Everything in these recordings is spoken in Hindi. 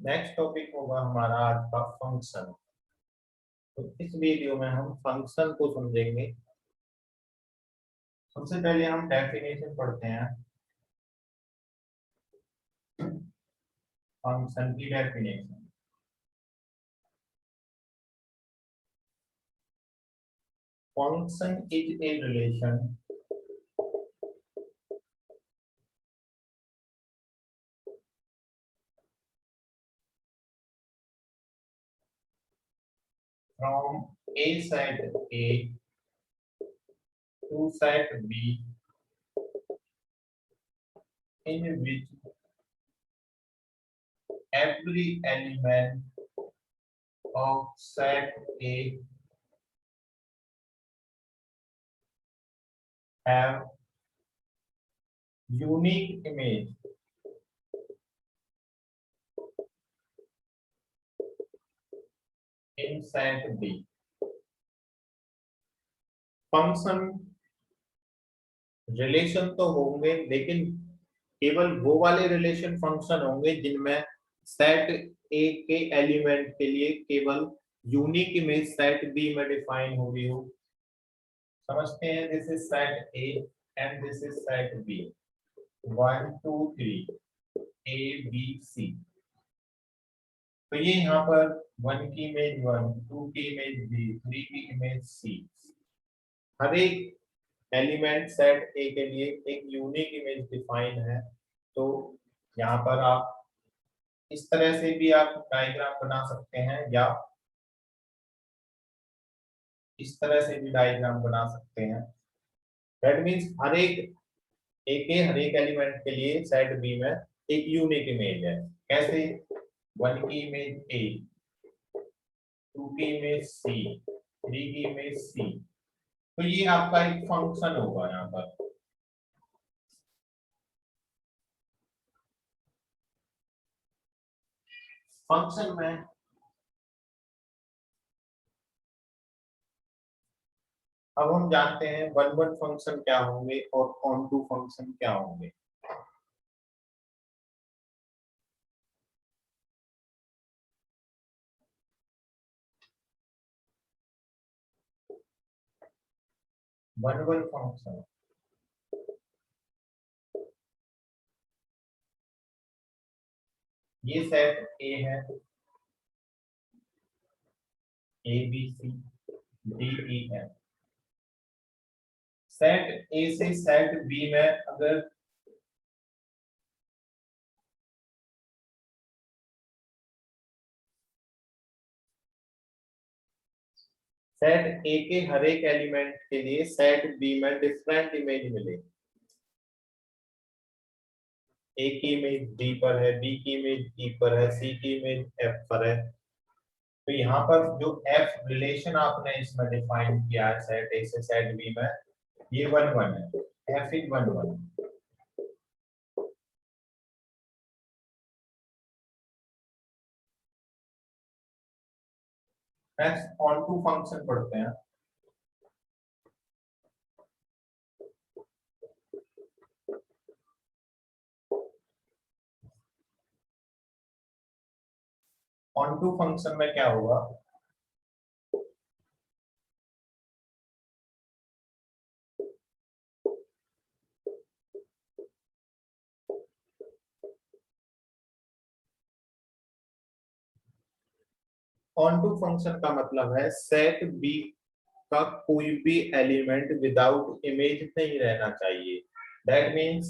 नेक्स्ट टॉपिक होगा हमारा आज का फंक्शन। तो इस वीडियो में हम फंक्शन को समझेंगे। सबसे पहले हम डेफिनेशन पढ़ते हैं। फंक्शन की definition. Function is a relation from a set A to set B in which every element of set A have unique image in set B। Function relation तो होंगे, लेकिन केवल वो वाले रिलेशन फंक्शन होंगे जिनमें सेट ए के एलिमेंट के लिए केवल यूनिक इमेज सेट बी में डिफाइन होगी हो। समझते हैं, this is set A and this is set B. 1 2 3 A B C. तो ये यहाँ पर 1 की इमेज 1, 2 की इमेज बी, 3 की इमेज सी। हर एक एलिमेंट सेट ए के लिए एक यूनिक इमेज डिफाइन है। तो यहाँ पर आप इस तरह से भी आप डायग्राम बना सकते हैं या इस तरह से भी डायग्राम बना सकते हैं। दैट मीन्स हर एक ए के हर एक एलिमेंट के लिए सेट बी में एक यूनिक इमेज है। कैसे? 1 की इमेज ए, 2 की इमेज सी, 3 की इमेज सी। तो ये आपका एक फंक्शन होगा। यहाँ पर फंक्शन में अब हम जानते हैं वन वन फंक्शन क्या होंगे और ऑन टू फंक्शन क्या होंगे। वन वन फंक्शन ये सेट ए है, A B C D E F. Set A से सेट बी में अगर सेट ए के हर एक एलिमेंट के लिए सेट बी में डिफरेंट इमेज मिले। ए की इमेज डी पर है, बी की इमेज ई पर है, सी की इमेज एफ पर है। तो यहाँ पर जो एफ रिलेशन आपने इसमें डिफाइन किया है सेट ए से सेट बी में, ये 1 1 है। F is 1 1। Next onto function पढ़ते हैं। ऑन टू फंक्शन में क्या होगा? ऑन टू फंक्शन का मतलब है सेट बी का कोई भी एलिमेंट विदाउट इमेज नहीं रहना चाहिए। दैट मीन्स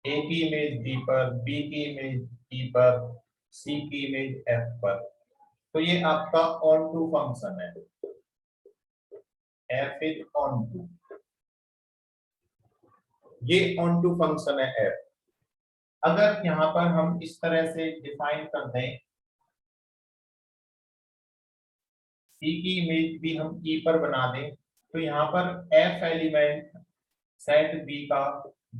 ए की इमेज बी पर, बी की इमेज ई पर, सी की इमेज एफ पर। तो ये आपका ऑन टू फंक्शन है। F is onto. ये ऑन टू फंक्शन है एफ। अगर यहाँ पर हम इस तरह से डिफाइन कर दें, सी की इमेज भी हम ई पर बना दें, तो यहाँ पर एफ एलिमेंट सेट बी का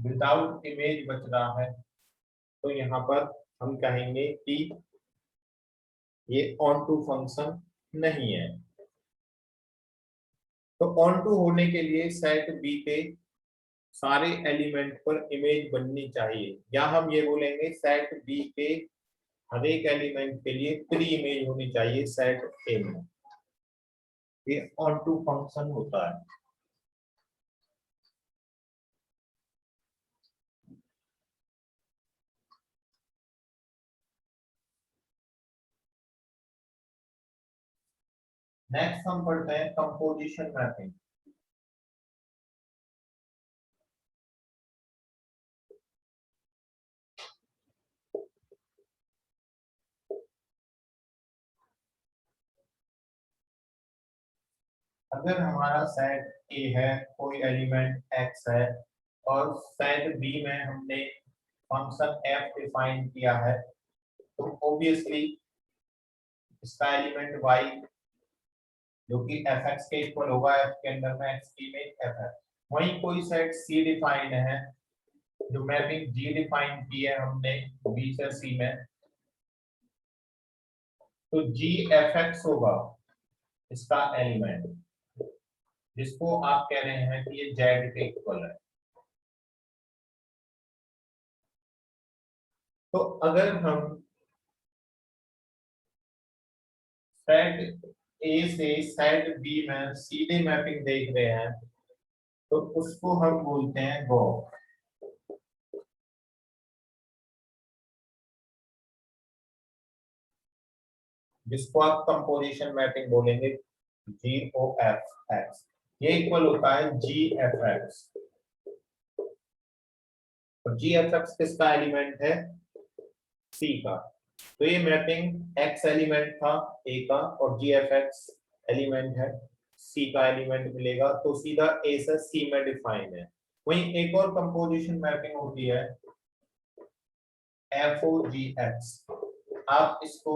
विदाउट इमेज बच रहा है। तो यहाँ पर हम कहेंगे कि ये ऑन टू फंक्शन नहीं है। तो ऑन टू होने के लिए सेट बी के सारे एलिमेंट पर इमेज बननी चाहिए, या हम ये बोलेंगे सेट बी के हर एक एलिमेंट के लिए 3 इमेज होनी चाहिए सेट ए में। ये ऑन टू फंक्शन होता है। नेक्स्ट हम पढ़ते हैं कंपोजिशन मैपिंग। अगर हमारा सेट ए है, कोई एलिमेंट एक्स है और सेट बी में हमने फंक्शन एफ डिफाइन किया है, तो ऑब्वियसली इसका एलिमेंट वाई जो कि एफ एक्स के इक्वल होगा, एफ के अंदर में एक्स की इमेज एफ है। वहीं कोई सेट सी डिफाइंड है, जो मैपिंग जी डिफाइन की है हमने बी से सी में, तो जी एफ एक्स होगा इसका एलिमेंट, जिसको आप कह रहे हैं कि ये जेड के इक्वल है। तो अगर हम सेट ए से सेट बी में सीधे मैपिंग देख रहे हैं, तो उसको हम बोलते हैं गॉस, जिसको आप कंपोजिशन मैपिंग बोलेंगे, जी ओ एफ एक्स। ये इक्वल होता है जी एफ एक्स, और जी एफ एक्स किसका एलिमेंट है, सी का। तो ये मैपिंग एक्स एलिमेंट था ए का, और जी एफ एक्स एलिमेंट है सी का एलिमेंट मिलेगा, तो सीधा ए से सी में डिफाइन है। वहीं एक और कंपोजिशन मैपिंग होती है एफ ओ जी एक्स। आप इसको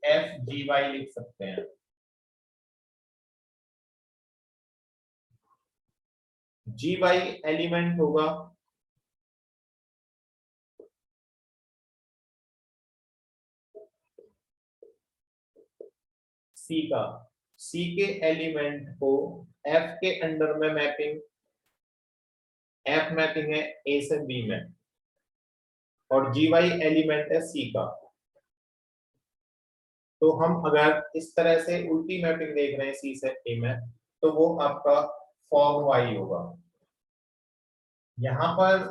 एफ जी वाई लिख सकते हैं। जी वाई एलिमेंट होगा सी का। सी के एलिमेंट को एफ के अंडर में मैपिंग, एफ मैपिंग है ए से बी में, और जी वाई एलिमेंट है सी का। तो हम अगर इस तरह से उल्टी मैपिंग देख रहे हैं सी से ए में, तो वो आपका फॉर्म वाई होगा। यहाँ पर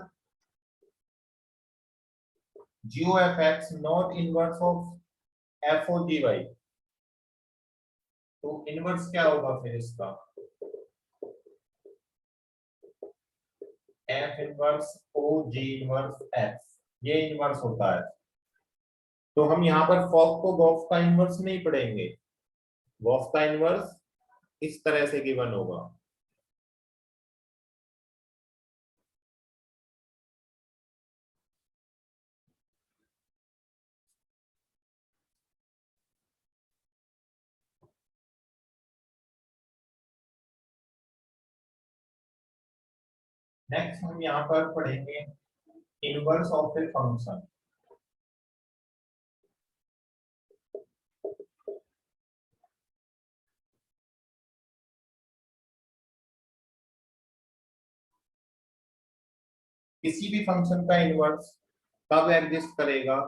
G O F X not inverse of F O G Y, तो इनवर्स क्या होगा फिर इसका, F inverse O G inverse F, ये इनवर्स होता है। तो हम यहाँ पर फॉक को गॉफ का इनवर्स नहीं पढ़ेंगे, गॉफ का इनवर्स इस तरह से गिवन होगा। नेक्स्ट हम यहाँ पर पढ़ेंगे इनवर्स ऑफ ए फंक्शन। किसी भी फंक्शन का इनवर्स कब एग्जिस्ट करेगा,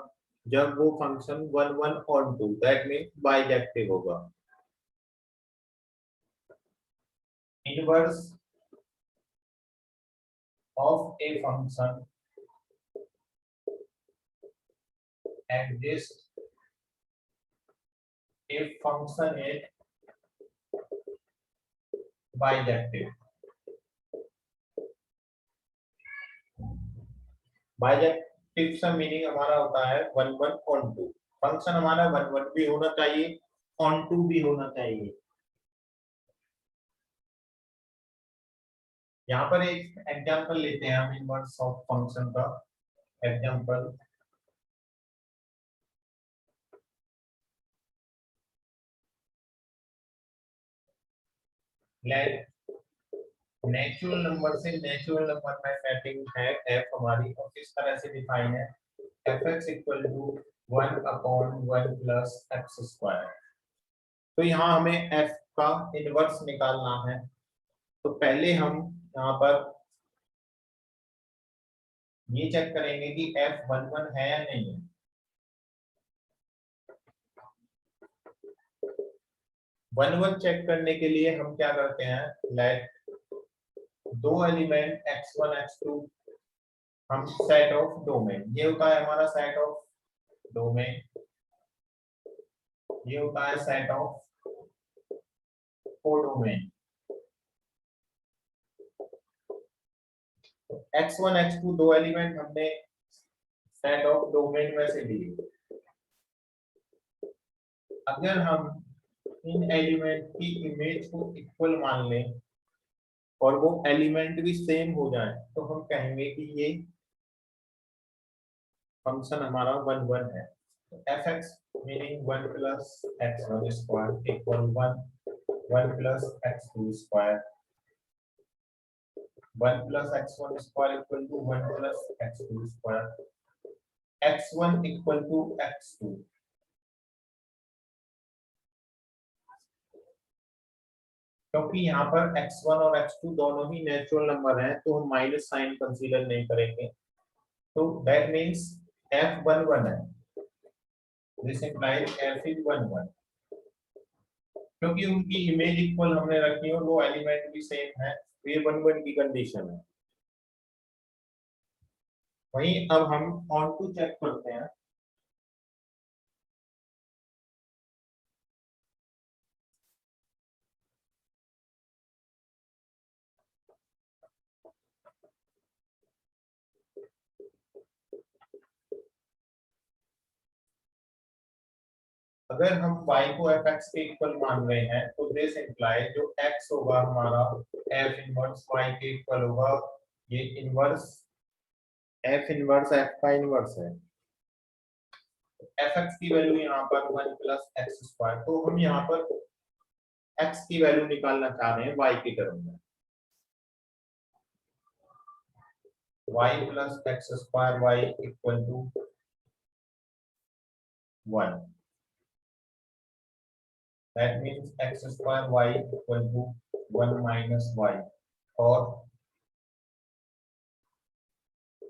जब वो function 1 1 on 2, that means bijective होगा। Inverse of a function exist if function is bijective। Bijective का मीनिंग हमारा होता है 1 1 ऑन 2। फंक्शन हमारा 1 1 भी होना चाहिए, ऑन 2 भी होना चाहिए। यहाँ पर एक एग्जांपल लेते हैं हम इनवर्स ऑफ फंक्शन का एग्जांपल। लेट नेचुरल नंबर से नेचुरल नंबर में मैपिंग है एफ हमारी, और किस तरह से डिफाइन है, F X equal to 1 upon 1 plus X square. तो यहाँ हमें एफ का इनवर्स निकालना है। तो पहले हम यहाँ पर ये चेक करेंगे कि f11 है या नहीं है। 11 चेक करने के लिए हम क्या करते हैं, लेट दो एलिमेंट x1 x2 हम सेट ऑफ डोमेन, ये होता है हमारा सेट ऑफ डोमेन, ये होता है set of codomain. x1 x2 दो एलिमेंट हमने सेट ऑफ डोमेन में से लिए। अगर हम इन एलिमेंट की इमेज को इक्वल मान लें और वो एलिमेंट भी सेम हो जाए तो हम कहेंगे कि ये फंक्शन हमारा 1 1 है। तो fx meaning 1 plus x1 square equal 1 1 plus x2 square 1 plus x1 square equal to 1 plus x2 square x1 equal to x2। क्योंकि यहाँ पर x1 और x2 दोनों ही नेचुरल नंबर हैं तो हम माइनस साइन कंसीडर नहीं करेंगे, तो दैट मींस f 1 1 है, दिस इंप्लाइज f इज 1 1, क्योंकि उनकी इमेज इक्वल हमने रखी और वो एलिमेंट भी सेम है तो ये 1 1 की कंडीशन है। वहीं अब हम ऑन टू चेक करते हैं। अगर हम y को fx के इक्वल मान रहे हैं तो दिस इंप्लाई जो x होगा हमारा f इनवर्स y के इक्वल होगा, ये इनवर्स f इनवर्स f का इनवर्स है। fx की वैल्यू यहाँ पर 1 प्लस एक्स स्क्वायर, तो हम यहाँ पर x की वैल्यू निकालना चाह रहे हैं y की टर्म में, y plus X square y equal to 1, that means x square y equal to 1 minus y, और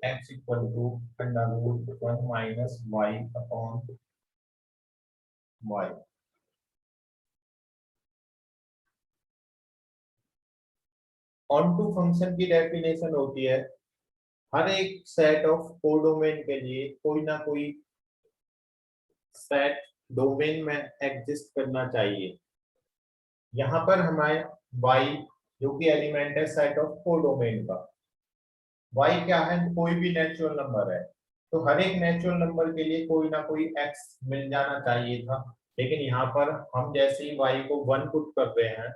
x equal to under root 1 minus y upon y। Onto function की डेफिनेशन होती है हर एक सेट ऑफ कोडोमेन के लिए कोई ना कोई सेट डोमेन में एग्जिस्ट करना चाहिए। यहाँ पर हमारे y जो कि एलिमेंट है सेट ऑफ कोडोमेन का, y क्या है, कोई भी नेचुरल नंबर है, तो हर एक नेचुरल नंबर के लिए कोई ना कोई x मिल जाना चाहिए था। लेकिन यहाँ पर हम जैसे ही y को 1 पुट कर रहे हैं,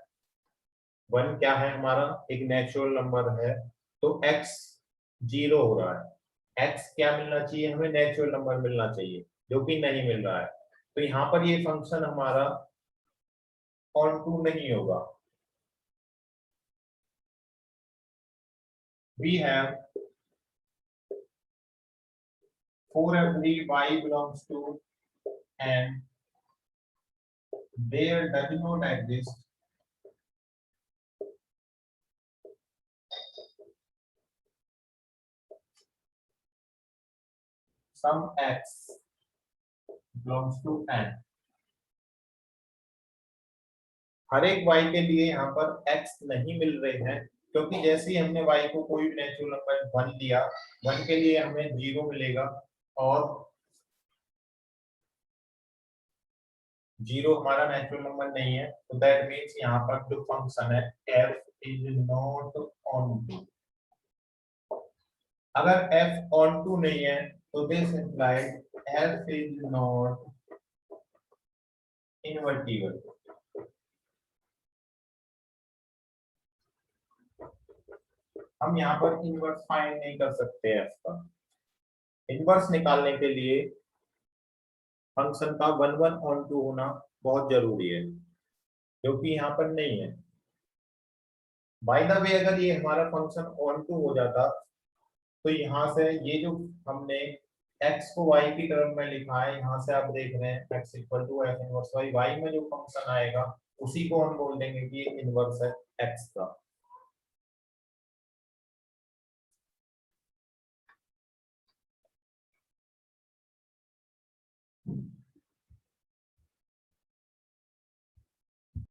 1 क्या है हमारा एक नेचुरल नंबर है, तो x 0 हो रहा है। x क्या मिलना चाहिए हमें, नेचुरल नंबर मिलना चाहिए जो कि नहीं मिल रहा है, तो यहाँ पर ये फंक्शन हमारा ऑन टू नहीं होगा। We have for every y belongs to and there does not exist some x belongs to n। हर एक y के लिए यहाँ पर x नहीं मिल रहे हैं, क्योंकि जैसे ही हमने y को कोई भी नेचुरल नंबर 1 दिया, 1 के लिए हमें 0 मिलेगा और 0 हमारा नेचुरल नंबर नहीं है, तो दैट मीन्स यहाँ पर जो फंक्शन है f is not onto. अगर f ऑन टू नहीं है तो this implies f is not invertible. हम यहाँ पर इनवर्स फाइंड नहीं कर सकते f का। इनवर्स निकालने के लिए फंक्शन का 1 1 ऑन टू होना बहुत जरूरी है, जो कि यहाँ पर नहीं है। बाय द वे अगर ये हमारा फंक्शन ऑन टू हो जाता तो यहाँ से ये जो हमने x को y की टर्म में लिखा है, यहाँ से आप देख रहे हैं x equal to f inverse y, y में जो फंक्शन आएगा उसी को हम बोल देंगे कि ये इनवर्स है x का।